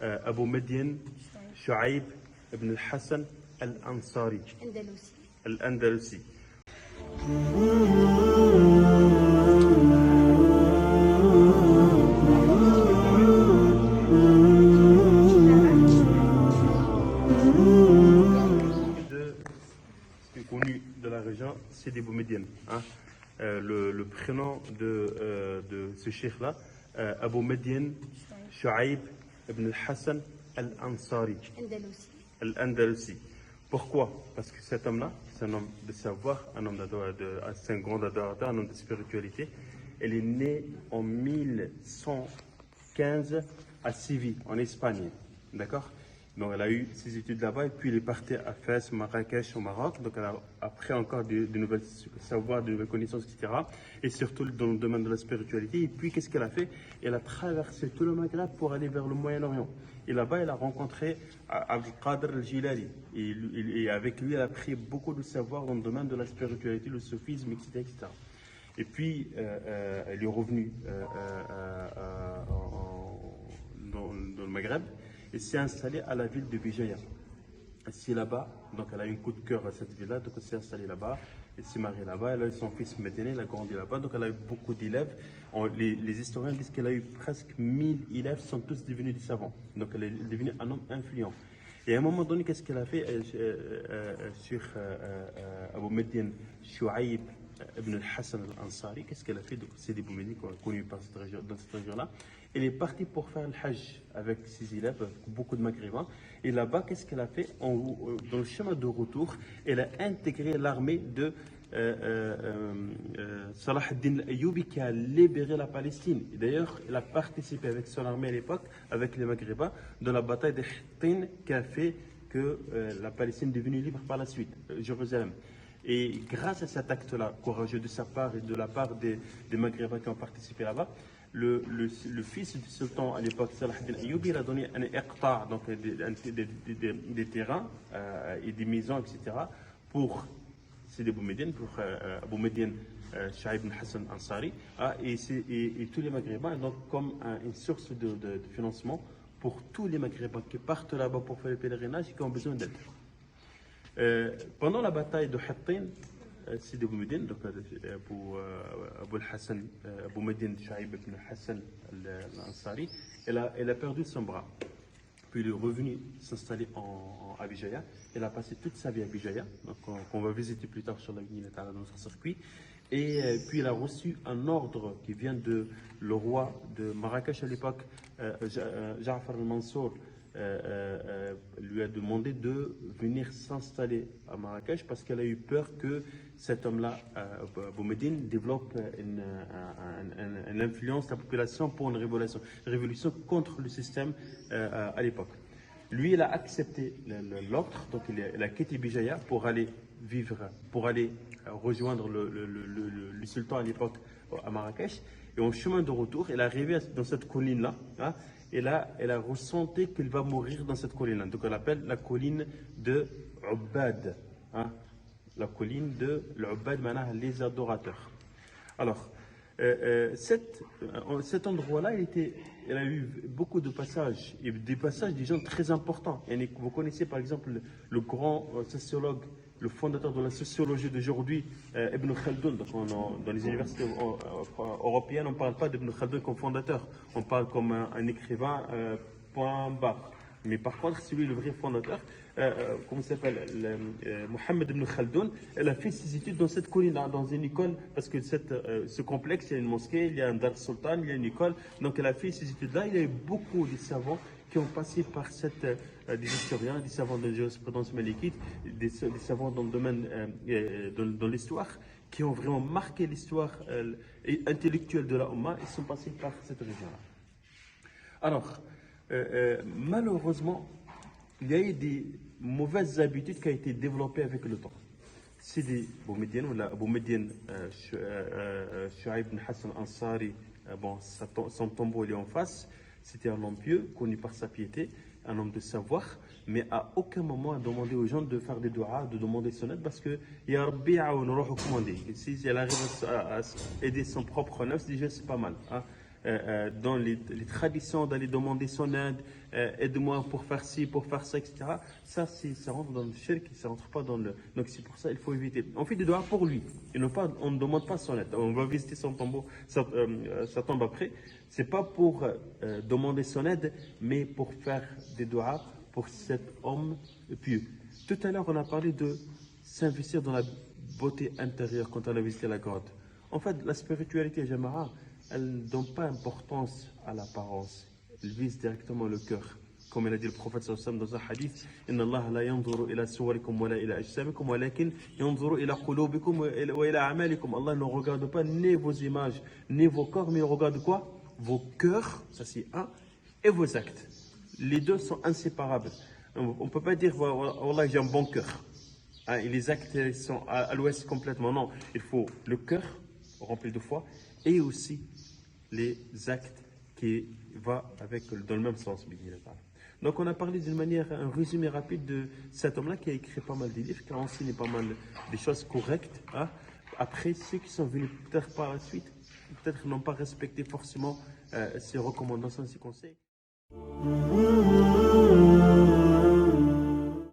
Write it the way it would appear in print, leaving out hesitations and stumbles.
أبو مدين شعيب بن الحسن الأنصاري أندلسي. الأندلسي. Connu de la région, c'est des Boumediennes. Hein. Le prénom de ce cheikh-là, Abu Medien Shuaib ibn al-Hassan al-Ansari, أندلسي. al-Andalusi. Pourquoi? Parce que cet homme-là, c'est un homme de savoir, un homme c'est un grand adorateur, un homme de spiritualité. Il est né en 1115 à Séville, en Espagne. D'accord? Donc elle a eu ses études là-bas et puis il est parti à Fès, Marrakech au Maroc. Donc elle a appris encore de nouvelles savoirs, de nouvelles connaissances, etc. Et surtout dans le domaine de la spiritualité. Et puis qu'est-ce qu'elle a fait? Elle a traversé tout le Maghreb pour aller vers le Moyen-Orient. Et là-bas, elle a rencontré Abdul Qadir al-Jilani. Et avec lui, elle a pris beaucoup de savoir dans le domaine de la spiritualité, le soufisme, etc. etc. Et puis elle est revenue dans le Maghreb et s'est installée à la ville de Bijaya. C'est là-bas, donc elle a eu un coup de cœur à cette ville-là, donc elle s'est installée là-bas, elle s'est mariée là-bas, elle a eu son fils Médéné, elle a grandi là-bas, donc elle a eu beaucoup d'élèves. Les historiens disent qu'elle a eu presque 1000 élèves, sont tous devenus des savants. Donc elle est devenue un homme influent. Et à un moment donné, qu'est-ce qu'elle a fait sur Abu Medien Shuaib ibn al-Hassan al-Ansari? Qu'est-ce qu'elle a fait? C'est des Bouméniques connus dans cette région-là. Elle est partie pour faire le Hajj avec ses élèves, avec beaucoup de Maghrébins. Et là-bas, qu'est-ce qu'elle a fait? Dans le chemin de retour, elle a intégré l'armée de Salah ad-Din al-Ayyubi qui a libéré la Palestine. Et d'ailleurs, elle a participé avec son armée à l'époque, avec les Maghrébins, dans la bataille de Hittin qui a fait que la Palestine est devenue libre par la suite, Jérusalem. Et grâce à cet acte-là, courageux de sa part et de la part des Maghrébins qui ont participé là-bas, le fils du sultan à l'époque, Salah ad-Din Ayyubi, il a donné un iqta', donc des terrains et des maisons, etc., pour Sidi Bou Medine, pour Abu Medien Shuaib ibn Hassan Ansari, et tous les Maghrébins, donc comme une source de financement pour tous les Maghrébins qui partent là-bas pour faire le pèlerinage et qui ont besoin d'aide. Pendant la bataille de Hittin, Sidi Bou Medine, donc Abu Hassan, Abu Medien Shuaib ibn Hassan al-Ansari, elle a perdu son bras. Puis il est revenu s'installer à Bijaya. Elle a passé toute sa vie à Bijaya, donc qu'on va visiter plus tard sur la ligne dans notre circuit. Et puis il a reçu un ordre qui vient de le roi de Marrakech à l'époque, Ja'far al-Mansour, lui a demandé de venir s'installer à Marrakech parce qu'elle a eu peur que cet homme-là, Abu Medine, développe une influence de la population pour une révolution contre le système à l'époque. Lui, il a accepté l'ordre, donc il a quitté Bijaya pour aller rejoindre le sultan à l'époque à Marrakech. Et en chemin de retour, il est arrivé dans cette colline-là. Hein, et là, elle a ressenti qu'il va mourir dans cette colline-là. Donc, on l'appelle la colline de Ubbad. Hein, la colline de l'Ubbad, maintenant les adorateurs. Alors, cet endroit-là, il a eu beaucoup de passages, et des passages des gens très importants. Et vous connaissez par exemple le grand sociologue, le fondateur de la sociologie d'aujourd'hui, Ibn Khaldoun. Donc dans les universités européennes, on ne parle pas d'Ibn Khaldoun comme fondateur, on parle comme un écrivain point barre. Mais par contre, c'est lui le vrai fondateur, comment il s'appelle, Mohamed Ibn Khaldoun. Elle a fait ses études dans cette colline, dans une école, parce que ce complexe, il y a une mosquée, il y a un Dar Sultan, il y a une école. Donc elle a fait ces études-là. Il y a eu beaucoup de savants qui ont passé par des historiens, des savants de jurisprudence malikite, des savants dans le domaine, dans l'histoire, qui ont vraiment marqué l'histoire intellectuelle de la Oumma et sont passés par cette région-là. Alors, malheureusement, il y a eu des mauvaises habitudes qui ont été développées avec le temps. Sidi Bou Medine, ou Abu Medien Shuaib ibn Hassan Ansari, son tombeau il est en face. C'était un homme pieux, connu par sa piété, un homme de savoir, mais à aucun moment a demandé aux gens de faire des doigts, de demander son aide, parce que Ya Rabbi aoun, si elle arrive à aider son propre neuf, déjà c'est pas mal. Hein. dans les traditions d'aller demander son aide, aide-moi pour faire ci, pour faire ça, etc. Ça rentre dans le shirk, ça rentre pas dans le... Donc c'est pour ça il faut éviter. On fait des doigts pour lui. On ne demande pas son aide. On va visiter son tombeau, sa tombe après. C'est pas pour demander son aide, mais pour faire des doigts pour cet homme pieux. Tout à l'heure, on a parlé de s'investir dans la beauté intérieure quand on a visité la grotte. En fait, la spiritualité, Jamara, elle ne donne pas importance à l'apparence. Elle vise directement le cœur. Comme il a dit le prophète sallallahu dans un hadith, Inna Allah la yanzuru ila suwarikum wa la ila ajsamikum walakin yanzuru ila qulubikum wa ila a'malikum. Allah ne regarde pas ni vos images, ni vos corps, mais il regarde quoi? Vos cœurs, ça c'est un, et vos actes. Les deux sont inséparables. On ne peut pas dire, voilà, j'ai un bon cœur. Hein, et les actes sont à l'ouest complètement. Non, il faut le cœur rempli de foi et aussi les actes qui vont dans le même sens. Donc on a parlé d'une manière, un résumé rapide de cet homme-là qui a écrit pas mal de livres, qui a enseigné pas mal des choses correctes. Hein. Après, ceux qui sont venus peut-être par la suite, peut-être n'ont pas respecté forcément ses recommandations, ses conseils.